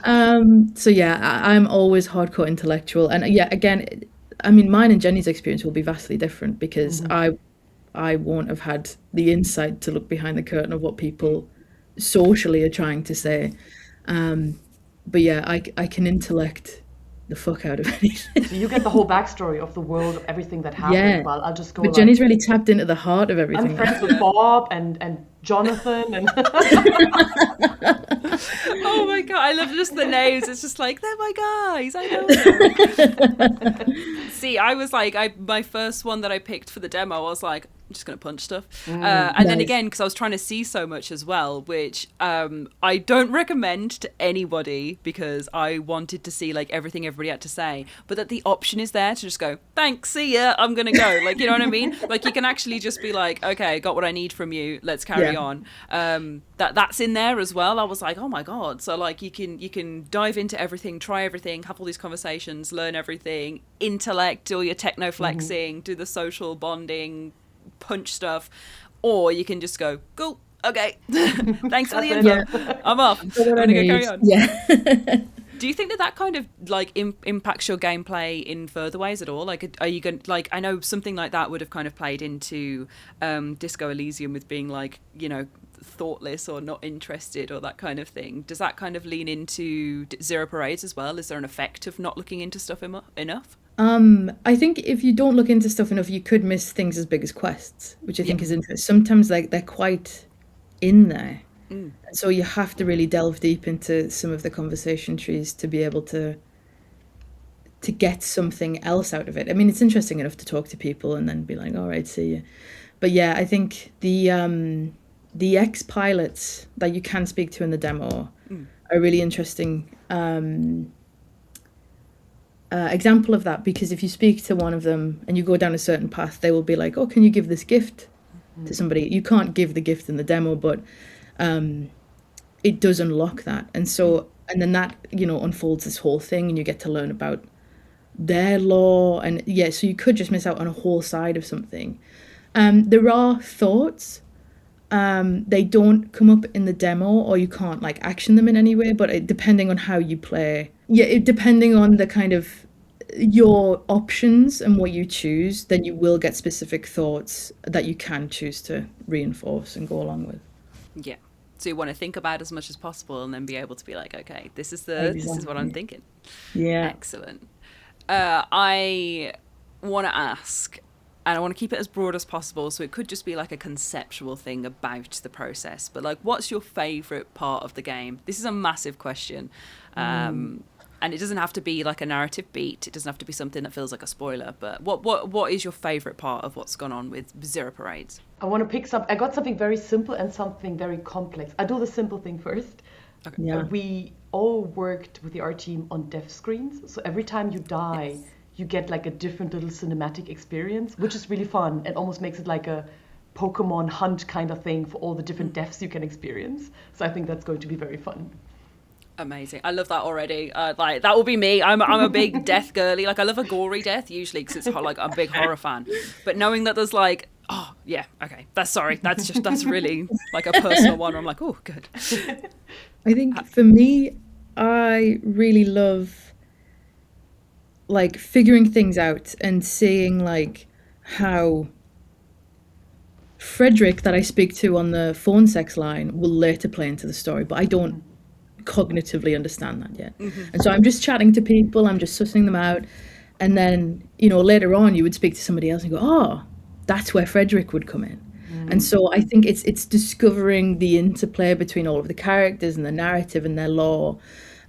it. So yeah, I'm always hardcore intellectual, and yeah, again, I mean, mine and Jenny's experience will be vastly different because I won't have had the insight to look behind the curtain of what people socially are trying to say. But yeah, I can intellect the fuck out of anything. So you get the whole backstory of the world, of everything that happened. Yeah. Well, I'll just go But like, Jenny's really tapped into the heart of I'm everything. friends with Bob and Jonathan and Oh my god, I love just the names. It's just like, they're my guys. I know them. See, I was like, my first one that I picked for the demo, I was like, I'm just gonna punch stuff. And then Nice. again, because I was trying to see so much as well, which I don't recommend to anybody because I wanted to see like everything everybody had to say, but that the option is there to just go, thanks, see ya, I'm gonna go. Like, you know what I mean? Like, you can actually just be like, okay, got what I need from you, let's carry on. That's in there as well. I was like, oh my god. So like, you can dive into everything, try everything, have all these conversations, learn everything, intellect, do all your techno flexing, do the social bonding, punch stuff, or you can just go, cool, okay, thanks for the info, I'm off, I'm gonna go carry on. Yeah. Do you think that kind of like impacts your gameplay in further ways at all? Like, are you going like, I know something like that would have kind of played into Disco Elysium with being like, you know, thoughtless or not interested or that kind of thing. Does that kind of lean into Zero Parades as well? Is there an effect of not looking into stuff enough? I think if you don't look into stuff enough, you could miss things as big as quests, which I think is interesting. Sometimes like they're quite in there. So you have to really delve deep into some of the conversation trees to be able to get something else out of it. I mean, it's interesting enough to talk to people and then be like, all right, see you. But yeah, I think the ex-pilots that you can speak to in the demo are really interesting example of that, because if you speak to one of them and you go down a certain path, they will be like, oh, can you give this gift to somebody? You can't give the gift in the demo, but it does unlock that. And so, and then that, you know, unfolds this whole thing and you get to learn about their lore. And yeah, so you could just miss out on a whole side of something. There are thoughts. They don't come up in the demo, or you can't like action them in any way, but depending on how you play, depending on the kind of your options and what you choose, then you will get specific thoughts that you can choose to reinforce and go along with. Yeah. So you want to think about as much as possible and then be able to be like, okay, this is what I'm thinking. Yeah. Excellent. I want to ask, and I want to keep it as broad as possible, so it could just be like a conceptual thing about the process, but like, what's your favorite part of the game? This is a massive question. And it doesn't have to be like a narrative beat. It doesn't have to be something that feels like a spoiler. But what is your favorite part of what's gone on with Zero Parades? I want to pick I got something very simple and something very complex. I do the simple thing first. Okay. Yeah. We all worked with the art team on dev screens. So every time you die, you get like a different little cinematic experience, which is really fun and almost makes it like a Pokemon hunt kind of thing for all the different deaths you can experience. So I think that's going to be very fun. Amazing. I love that already. Like, that will be me. I'm a big death girly. Like, I love a gory death usually because it's like I'm a big horror fan. But knowing that there's like, oh yeah, okay, that's really like a personal one where I'm like, oh, good. I think for me, I really love like figuring things out and seeing like how Frederick that I speak to on the phone sex line will later play into the story, but I don't cognitively understand that yet. And so I'm just chatting to people, I'm just sussing them out, and then, you know, later on you would speak to somebody else and go, oh, that's where Frederick would come in. And so I think it's discovering the interplay between all of the characters and the narrative and their lore,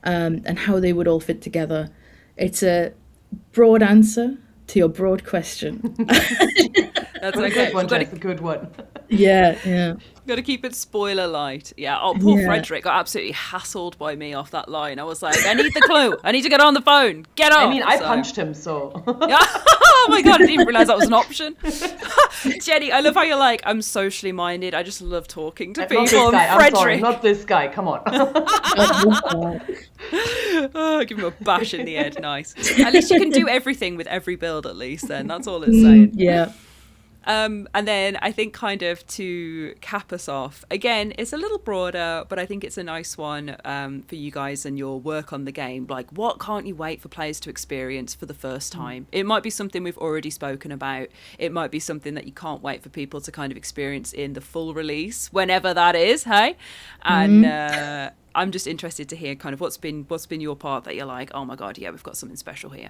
and how they would all fit together. It's a broad answer to your broad question. That's A okay. good one, Jess, a good one. Yeah. Got to keep it spoiler light. Yeah. Oh, poor Yeah. Frederick got absolutely hassled by me off that line. I was like, I need the clue. I need to get on the phone. Get on. I mean, I punched him, so. Yeah. Oh my god, I didn't even realise that was an option. Jenny, I love how you're like, I'm socially minded. I just love talking to people. Not this guy. I'm Frederick. sorry, not this guy. Come on. Oh, give him a bash in the head. Nice. At least you can do everything with every build, at least, then. That's all it's saying. Yeah. And then I think kind of to cap us off, again, it's a little broader, but I think it's a nice one for you guys and your work on the game. Like, what can't you wait for players to experience for the first time? It might be something we've already spoken about. It might be something that you can't wait for people to kind of experience in the full release, whenever that is, hey? And I'm just interested to hear kind of what's been your part that you're like, oh my God, yeah, we've got something special here.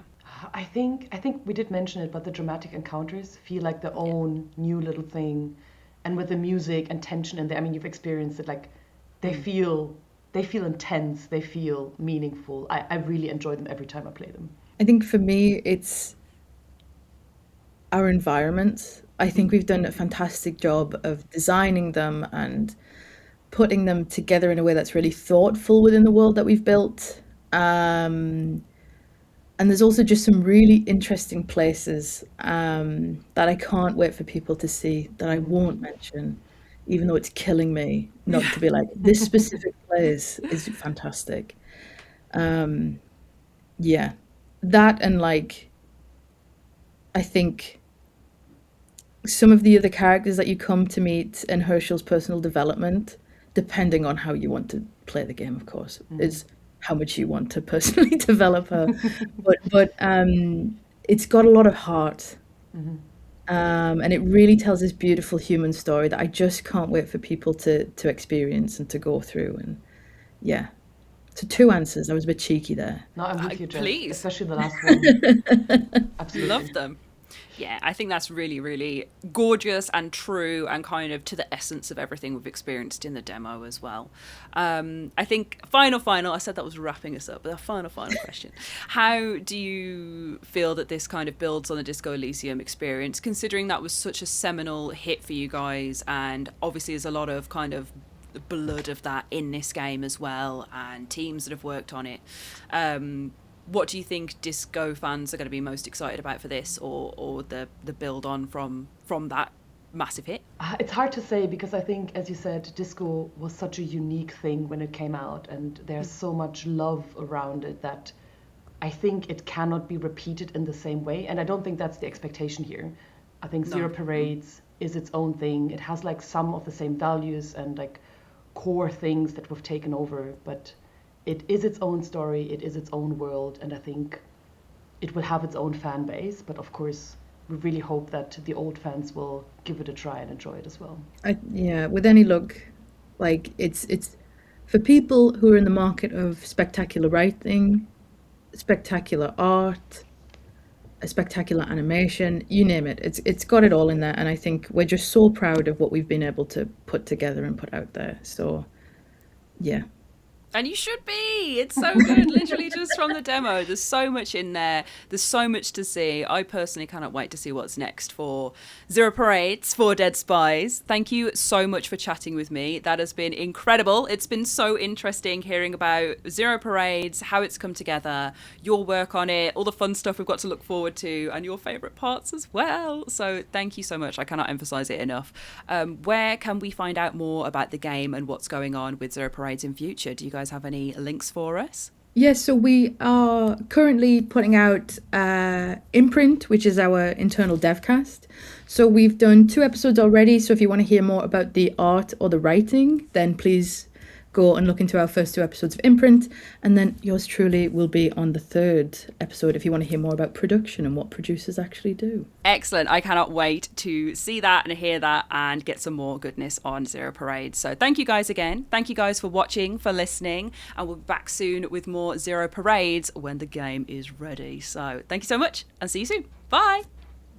I think we did mention it, but the dramatic encounters feel like their own new little thing, and with the music and tension in there. I mean, you've experienced it. Like, they feel intense. They feel meaningful. I really enjoy them every time I play them. I think for me, it's our environments. I think we've done a fantastic job of designing them and putting them together in a way that's really thoughtful within the world that we've built. And there's also just some really interesting places that I can't wait for people to see, that I won't mention, even though it's killing me not to be like, this specific place is fantastic. Yeah, that, and like, I think some of the other characters that you come to meet in Hershel's personal development, depending on how you want to play the game, of course, is how much you want to personally develop her. But it's got a lot of heart. And it really tells this beautiful human story that I just can't wait for people to experience and to go through. And yeah. So 2 answers. I was a bit cheeky there. No, I'm with you, Jess. Please. Especially the last one. Absolutely. Love them. Yeah, I think that's really, really gorgeous and true and kind of to the essence of everything we've experienced in the demo as well. I think final, I said that was wrapping us up, but a final question. How do you feel that this kind of builds on the Disco Elysium experience, considering that was such a seminal hit for you guys, and obviously there's a lot of kind of blood of that in this game as well, and teams that have worked on it. What do you think Disco fans are going to be most excited about for this, or the build on from that massive hit? It's hard to say, because I think, as you said, Disco was such a unique thing when it came out, and there's so much love around it that I think it cannot be repeated in the same way. And I don't think that's the expectation here. I think Zero Parades is its own thing. It has like some of the same values and like core things that we've taken over, but it is its own story, it is its own world, and I think it will have its own fan base. But of course, we really hope that the old fans will give it a try and enjoy it as well. Yeah, with any luck, like it's for people who are in the market of spectacular writing, spectacular art, a spectacular animation, you name it. It's got it all in there, and I think we're just so proud of what we've been able to put together and put out there. So, yeah. And you should be. It's so good, literally just from the demo. There's so much in there. There's so much to see. I personally cannot wait to see what's next for Zero Parades, for Dead Spies. Thank you so much for chatting with me. That has been incredible. It's been so interesting hearing about Zero Parades, how it's come together, your work on it, all the fun stuff we've got to look forward to, and your favourite parts as well. So thank you so much. I cannot emphasise it enough. Where can we find out more about the game and what's going on with Zero Parades in future? Do you guys have any links for us? Yes, so we are currently putting out Imprint, which is our internal devcast. So we've done 2 episodes already. So if you want to hear more about the art or the writing, then please go and look into our first 2 episodes of Imprint. And then yours truly will be on the 3rd episode if you want to hear more about production and what producers actually do. Excellent. I cannot wait to see that and hear that and get some more goodness on Zero Parade. So thank you guys again. Thank you guys for watching, for listening, and we'll be back soon with more Zero Parades when the game is ready. So thank you so much and see you soon. Bye.